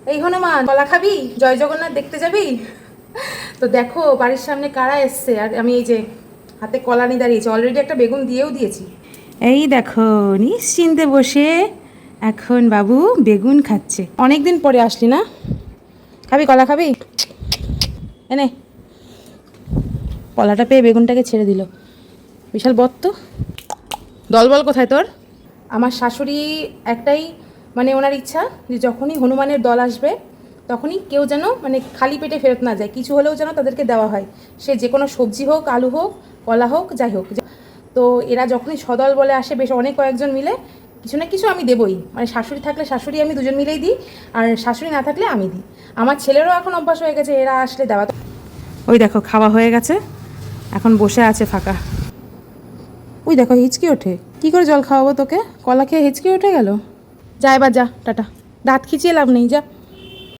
এই হনুমান, কলা খাবি? জয় জগন্নাথ দেখতে যাবি? তো দেখো বাড়ির সামনে কারা এসছে, আর আমি এই যে হাতে কলা নিয়ে দাঁড়িয়েছি, অলরেডি একটা বেগুন দিয়েও দিয়েছি। এই দেখো নিশ্চিন্তে বসে এখন বাবু বেগুন খাচ্ছে। অনেক দিন পরে আসলি না? খাবি কলা খাবি? এনে কলাটা পেয়ে বেগুনটাকে ছেড়ে দিল। বিশাল বত্ত। দলবল কোথায় তোর? আমার শাশুড়ি একটাই মানে ওনার ইচ্ছা যে যখনই হনুমানের দল আসবে তখনই কেউ যেন মানে খালি পেটে ফেরত না যায়, কিছু হলেও যেন তাদেরকে দেওয়া হয়, সে যে কোনো সবজি হোক, আলু হোক, কলা হোক, যাই হোক। তো এরা যখনই সদল বলে আসে, বেশ অনেক কয়েকজন মিলে কিছু না কিছু আমি দেবই, মানে শাশুড়ি থাকলে শাশুড়ি আমি দুজন মিলেই দিই, আর শাশুড়ি না থাকলে আমি দিই। আমার ছেলেরও এখন অভ্যাস হয়ে গেছে এরা আসলে দেওয়া। ওই দেখো খাওয়া হয়ে গেছে, এখন বসে আছে ফাঁকা। ওই দেখো হিচকি ওঠে, কি করে জল খাওয়াবো তোকে? কলা খেয়ে হিচকি উঠে গেল। যা এবার যা, টাটা। দাঁত খিচিয়ে লাভ নেই, যা।